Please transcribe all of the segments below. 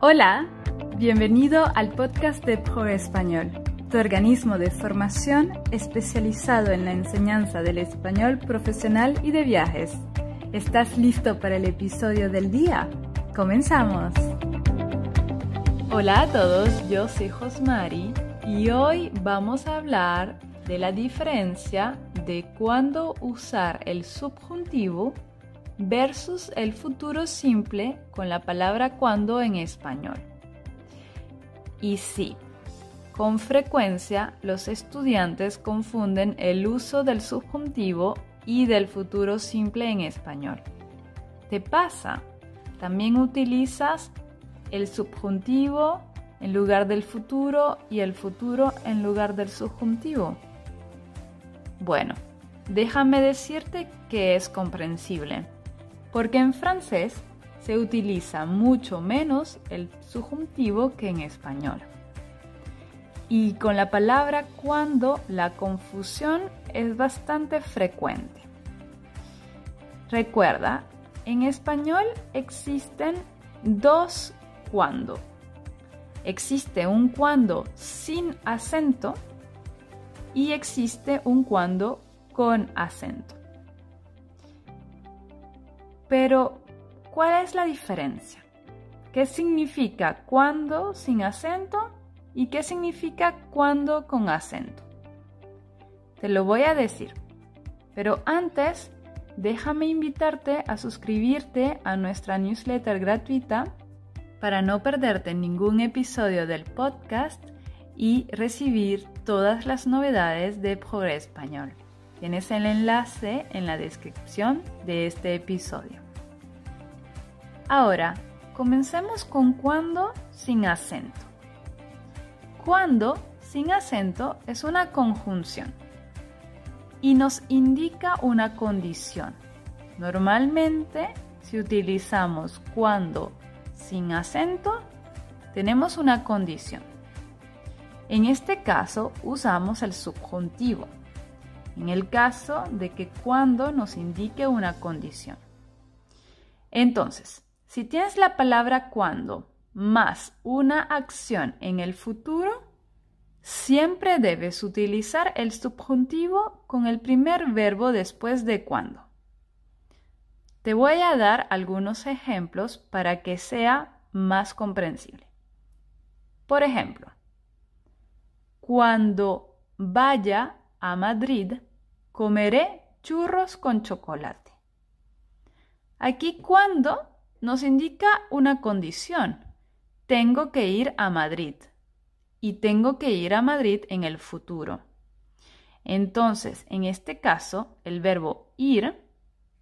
Hola, bienvenido al podcast de ProEspañol, tu organismo de formación especializado en la enseñanza del español profesional y de viajes. ¿Estás listo para el episodio del día? ¡Comenzamos! Hola a todos, yo soy Josmari y hoy vamos a hablar de la diferencia de cuándo usar el subjuntivo versus el futuro simple con la palabra cuando en español. Y sí, con frecuencia los estudiantes confunden el uso del subjuntivo y del futuro simple en español. ¿Te pasa? ¿También utilizas el subjuntivo en lugar del futuro y el futuro en lugar del subjuntivo? Bueno, déjame decirte que es comprensible, porque en francés se utiliza mucho menos el subjuntivo que en español. Y con la palabra cuando la confusión es bastante frecuente. Recuerda, en español existen dos cuando. Existe un cuando sin acento y existe un cuando con acento. Pero, ¿cuál es la diferencia? ¿Qué significa cuando sin acento y qué significa cuando con acento? Te lo voy a decir, pero antes déjame invitarte a suscribirte a nuestra newsletter gratuita para no perderte ningún episodio del podcast y recibir todas las novedades de ProEspañol. Tienes el enlace en la descripción de este episodio. Ahora, comencemos con cuando sin acento. Cuando sin acento es una conjunción y nos indica una condición. Normalmente, si utilizamos cuando sin acento, tenemos una condición. En este caso, usamos el subjuntivo, en el caso de que cuando nos indique una condición. Entonces, si tienes la palabra cuando más una acción en el futuro, siempre debes utilizar el subjuntivo con el primer verbo después de cuando. Te voy a dar algunos ejemplos para que sea más comprensible. Por ejemplo, cuando vaya a Madrid, comeré churros con chocolate. Aquí cuando nos indica una condición. Tengo que ir a Madrid. Y tengo que ir a Madrid en el futuro. Entonces, en este caso, el verbo ir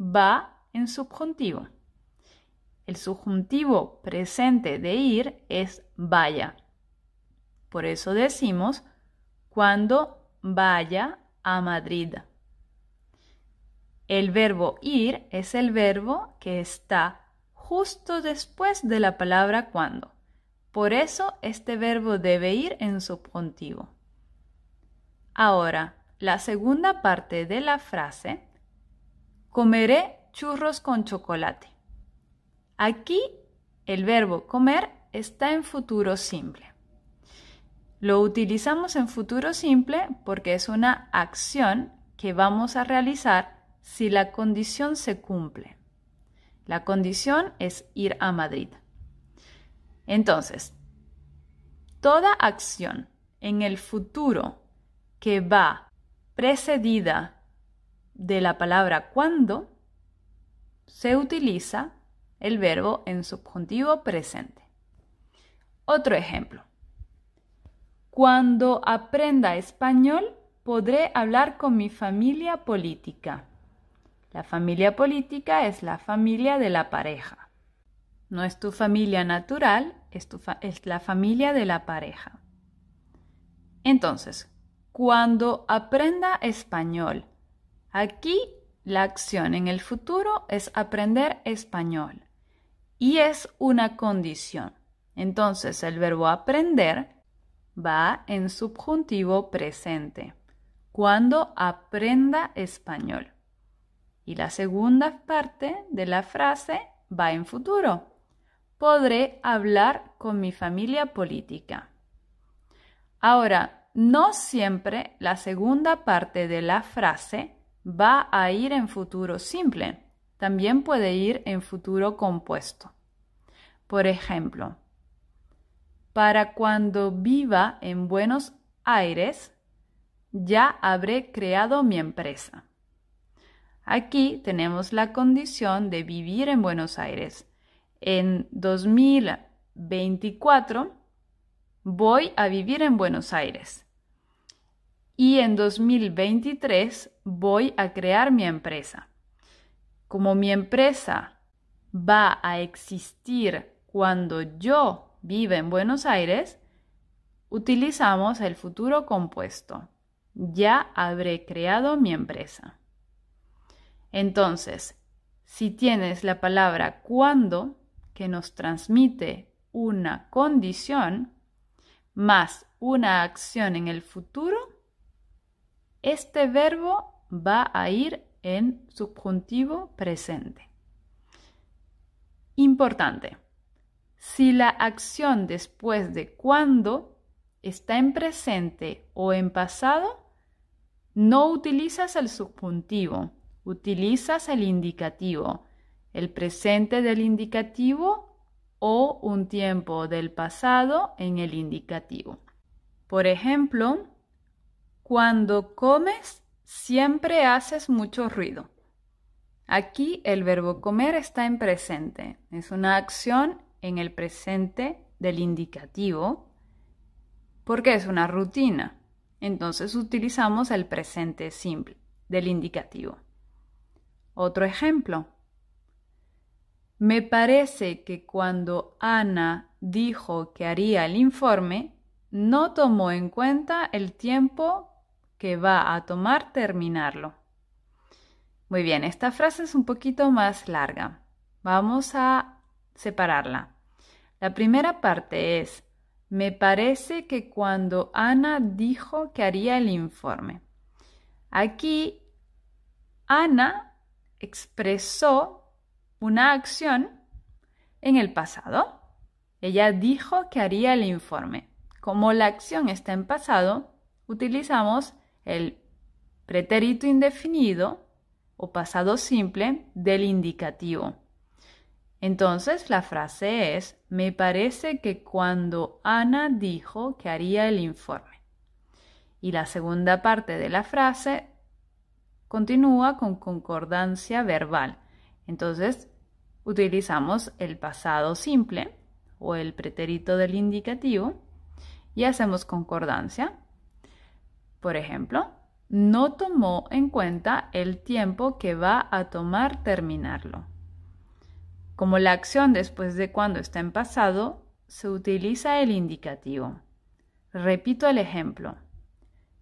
va en subjuntivo. El subjuntivo presente de ir es vaya. Por eso decimos cuando vaya a Madrid. El verbo ir es el verbo que está justo después de la palabra cuando. Por eso este verbo debe ir en subjuntivo. Ahora, la segunda parte de la frase, comeré churros con chocolate. Aquí el verbo comer está en futuro simple. Lo utilizamos en futuro simple porque es una acción que vamos a realizar si la condición se cumple. La condición es ir a Madrid. Entonces, toda acción en el futuro que va precedida de la palabra cuando, se utiliza el verbo en subjuntivo presente. Otro ejemplo. Cuando aprenda español, podré hablar con mi familia política. La familia política es la familia de la pareja. No es tu familia natural, es la familia de la pareja. Entonces, cuando aprenda español, aquí la acción en el futuro es aprender español y es una condición. Entonces, el verbo aprender va en subjuntivo presente. Cuando aprenda español. Y la segunda parte de la frase va en futuro. podré hablar con mi familia política. Ahora, no siempre la segunda parte de la frase va a ir en futuro simple. También puede ir en futuro compuesto. Por ejemplo, para cuando viva en Buenos Aires, ya habré creado mi empresa. Aquí tenemos la condición de vivir en Buenos Aires. En 2024 voy a vivir en Buenos Aires. Y en 2023 voy a crear mi empresa. Como mi empresa va a existir cuando yo viva en Buenos Aires, utilizamos el futuro compuesto. Ya habré creado mi empresa. Entonces, si tienes la palabra cuando, que nos transmite una condición, más una acción en el futuro, este verbo va a ir en subjuntivo presente. Importante. Si la acción después de cuando está en presente o en pasado, no utilizas el subjuntivo, utilizas el indicativo, el presente del indicativo o un tiempo del pasado en el indicativo. Por ejemplo, cuando comes, siempre haces mucho ruido. Aquí el verbo comer está en presente. Es una acción en el presente del indicativo porque es una rutina. Entonces utilizamos el presente simple del indicativo. Otro ejemplo. Me parece que cuando Ana dijo que haría el informe, no tomó en cuenta el tiempo que va a tomar terminarlo. Muy bien, esta frase es un poquito más larga. Vamos a separarla. La primera parte es, me parece que cuando Ana dijo que haría el informe. Aquí, Ana expresó una acción en el pasado. Ella dijo que haría el informe. Como la acción está en pasado, utilizamos el pretérito indefinido o pasado simple del indicativo. Entonces la frase es, me parece que cuando Ana dijo que haría el informe. Y la segunda parte de la frase continúa con concordancia verbal. Entonces utilizamos el pasado simple o el pretérito del indicativo y hacemos concordancia. Por ejemplo, no tomó en cuenta el tiempo que va a tomar terminarlo. Como la acción después de cuando está en pasado, se utiliza el indicativo. Repito el ejemplo.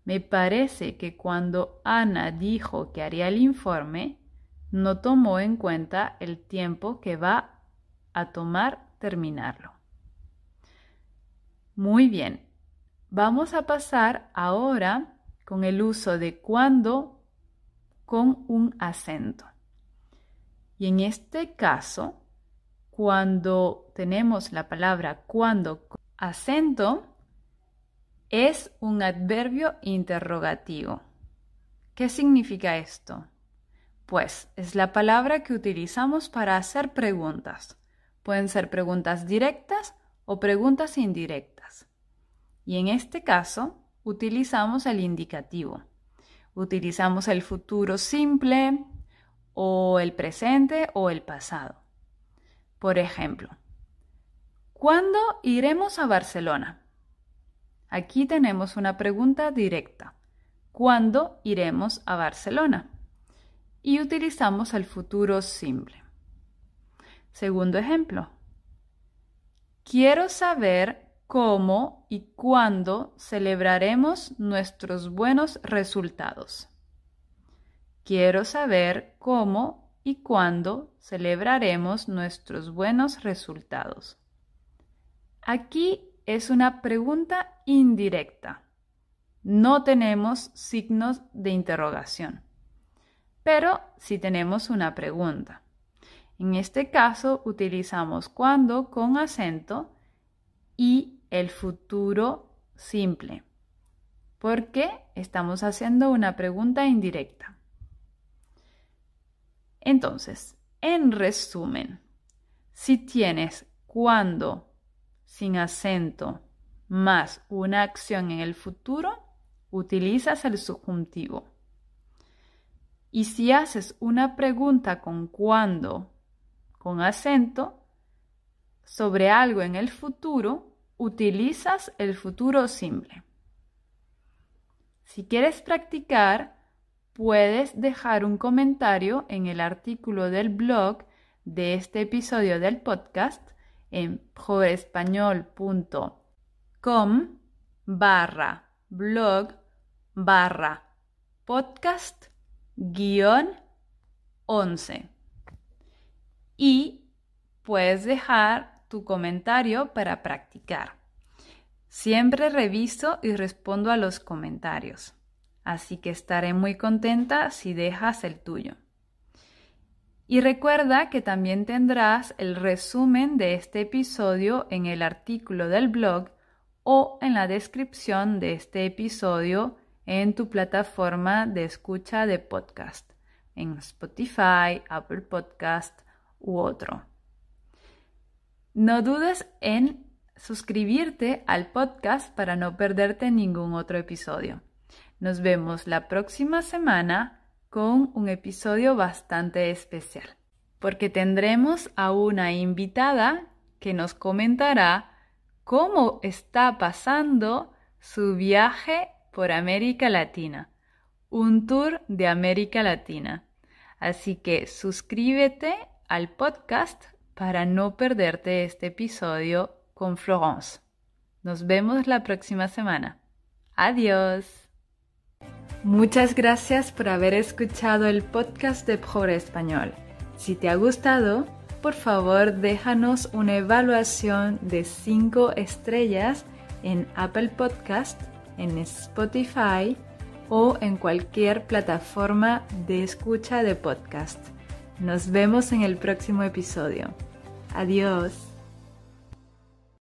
Me parece que cuando Ana dijo que haría el informe, no tomó en cuenta el tiempo que va a tomar terminarlo. Muy bien. Vamos a pasar ahora con el uso de cuando con un acento. Y en este caso, cuando tenemos la palabra cuando con acento, es un adverbio interrogativo. ¿Qué significa esto? Pues es la palabra que utilizamos para hacer preguntas. Pueden ser preguntas directas o preguntas indirectas. Y en este caso, utilizamos el indicativo. Utilizamos el futuro simple o el presente o el pasado. Por ejemplo, ¿cuándo iremos a Barcelona? Aquí tenemos una pregunta directa. ¿Cuándo iremos a Barcelona? Y utilizamos el futuro simple. Segundo ejemplo. Quiero saber cómo y cuándo celebraremos nuestros buenos resultados. Quiero saber cómo y cuándo celebraremos nuestros buenos resultados. Aquí es una pregunta indirecta. No tenemos signos de interrogación, pero sí tenemos una pregunta. En este caso utilizamos cuando con acento y el futuro simple, porque estamos haciendo una pregunta indirecta. Entonces, en resumen, si tienes cuando sin acento más una acción en el futuro, utilizas el subjuntivo. Y si haces una pregunta con cuando con acento sobre algo en el futuro, utilizas el futuro simple. Si quieres practicar, puedes dejar un comentario en el artículo del blog de este episodio del podcast en progrespañol.com/blog/podcast-11 y puedes dejar tu comentario para practicar. Siempre reviso y respondo a los comentarios, así que estaré muy contenta si dejas el tuyo. Y recuerda que también tendrás el resumen de este episodio en el artículo del blog o en la descripción de este episodio en tu plataforma de escucha de podcast, en Spotify, Apple Podcast u otro. No dudes en suscribirte al podcast para no perderte ningún otro episodio. Nos vemos la próxima semana con un episodio bastante especial, porque tendremos a una invitada que nos comentará cómo está pasando su viaje por América Latina, un tour de América Latina. Así que suscríbete al podcast para no perderte este episodio con Florence. Nos vemos la próxima semana. Adiós. Muchas gracias por haber escuchado el podcast de Progres Español. Si te ha gustado, por favor déjanos una evaluación de 5 estrellas en Apple Podcast, en Spotify o en cualquier plataforma de escucha de podcast. Nos vemos en el próximo episodio. Adiós.